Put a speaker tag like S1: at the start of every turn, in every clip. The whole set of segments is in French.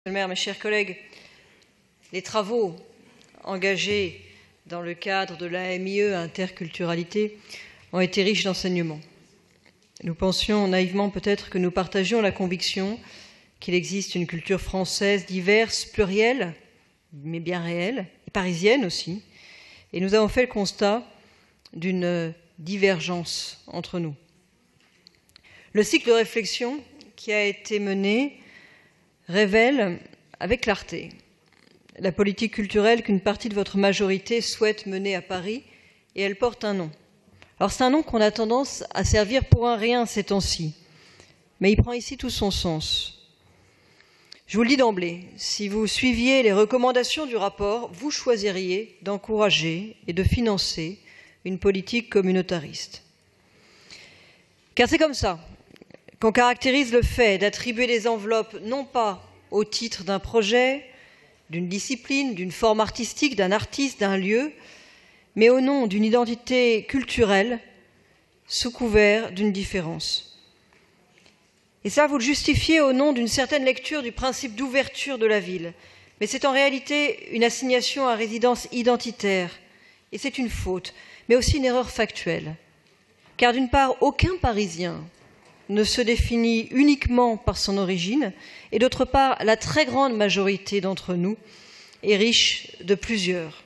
S1: Monsieur le maire, mes chers collègues, les travaux engagés dans le cadre de l'AMIE Interculturalité ont été riches d'enseignements. Nous pensions naïvement peut-être que nous partagions la conviction qu'il existe une culture française diverse, plurielle, mais bien réelle, et parisienne aussi. Et nous avons fait le constat d'une divergence entre nous. Le cycle de réflexion qui a été mené révèle avec clarté la politique culturelle qu'une partie de votre majorité souhaite mener à Paris, et elle porte un nom. Alors c'est un nom qu'on a tendance à servir pour un rien ces temps-ci, mais il prend ici tout son sens. Je vous le dis d'emblée, si vous suiviez les recommandations du rapport, vous choisiriez d'encourager et de financer une politique communautariste. Car c'est comme ça qu'on caractérise le fait d'attribuer des enveloppes non pas au titre d'un projet, d'une discipline, d'une forme artistique, d'un artiste, d'un lieu, mais au nom d'une identité culturelle sous couvert d'une différence. Et ça, vous le justifiez au nom d'une certaine lecture du principe d'ouverture de la ville. Mais c'est en réalité une assignation à résidence identitaire. Et c'est une faute, mais aussi une erreur factuelle. Car d'une part, aucun Parisien ne se définit uniquement par son origine, et d'autre part, la très grande majorité d'entre nous est riche de plusieurs.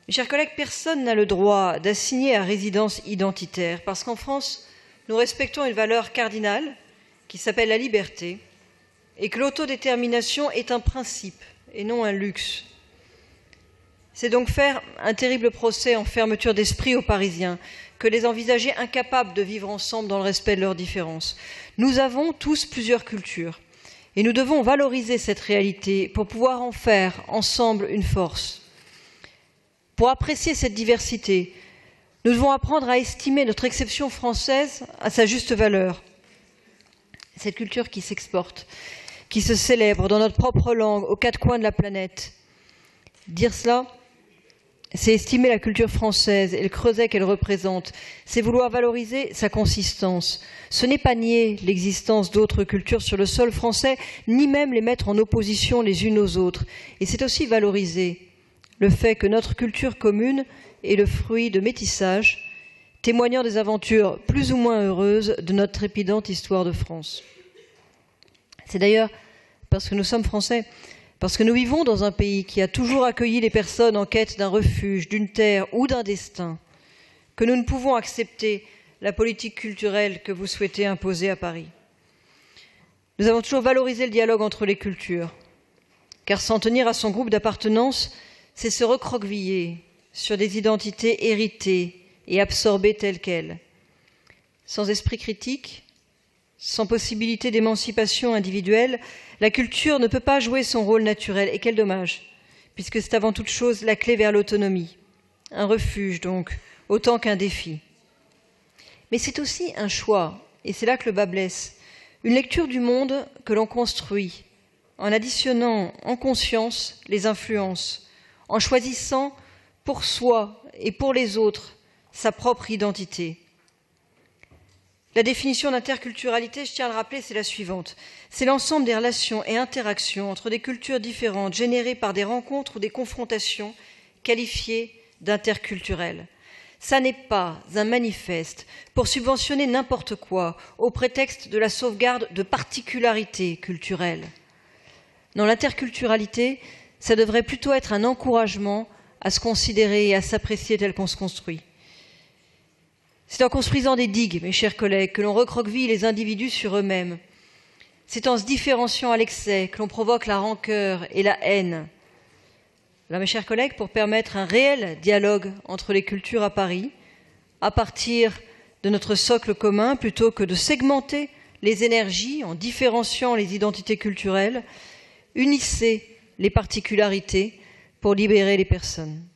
S1: Mes chers collègues, personne n'a le droit d'assigner à résidence identitaire, parce qu'en France, nous respectons une valeur cardinale qui s'appelle la liberté, et que l'autodétermination est un principe et non un luxe. C'est donc faire un terrible procès en fermeture d'esprit aux Parisiens que les envisager incapables de vivre ensemble dans le respect de leurs différences. Nous avons tous plusieurs cultures et nous devons valoriser cette réalité pour pouvoir en faire ensemble une force. Pour apprécier cette diversité, nous devons apprendre à estimer notre exception française à sa juste valeur. Cette culture qui s'exporte, qui se célèbre dans notre propre langue, aux quatre coins de la planète. Dire cela, c'est estimer la culture française et le creuset qu'elle représente. C'est vouloir valoriser sa consistance. Ce n'est pas nier l'existence d'autres cultures sur le sol français, ni même les mettre en opposition les unes aux autres. Et c'est aussi valoriser le fait que notre culture commune est le fruit de métissage, témoignant des aventures plus ou moins heureuses de notre trépidante histoire de France. C'est d'ailleurs parce que nous sommes français, parce que nous vivons dans un pays qui a toujours accueilli les personnes en quête d'un refuge, d'une terre ou d'un destin, que nous ne pouvons accepter la politique culturelle que vous souhaitez imposer à Paris. Nous avons toujours valorisé le dialogue entre les cultures, car s'en tenir à son groupe d'appartenance, c'est se recroqueviller sur des identités héritées et absorbées telles quelles. Sans esprit critique, sans possibilité d'émancipation individuelle, la culture ne peut pas jouer son rôle naturel. Et quel dommage, puisque c'est avant toute chose la clé vers l'autonomie. Un refuge donc, autant qu'un défi. Mais c'est aussi un choix, et c'est là que le bât blesse. Une lecture du monde que l'on construit, en additionnant en conscience les influences, en choisissant pour soi et pour les autres sa propre identité. La définition d'interculturalité, je tiens à le rappeler, c'est la suivante. C'est l'ensemble des relations et interactions entre des cultures différentes générées par des rencontres ou des confrontations qualifiées d'interculturelles. Ça n'est pas un manifeste pour subventionner n'importe quoi au prétexte de la sauvegarde de particularités culturelles. Non, l'interculturalité, ça devrait plutôt être un encouragement à se considérer et à s'apprécier tel qu'on se construit. C'est en construisant des digues, mes chers collègues, que l'on recroqueville les individus sur eux-mêmes. C'est en se différenciant à l'excès que l'on provoque la rancœur et la haine. Là, mes chers collègues, pour permettre un réel dialogue entre les cultures à Paris, à partir de notre socle commun, plutôt que de segmenter les énergies en différenciant les identités culturelles, unissez les particularités pour libérer les personnes.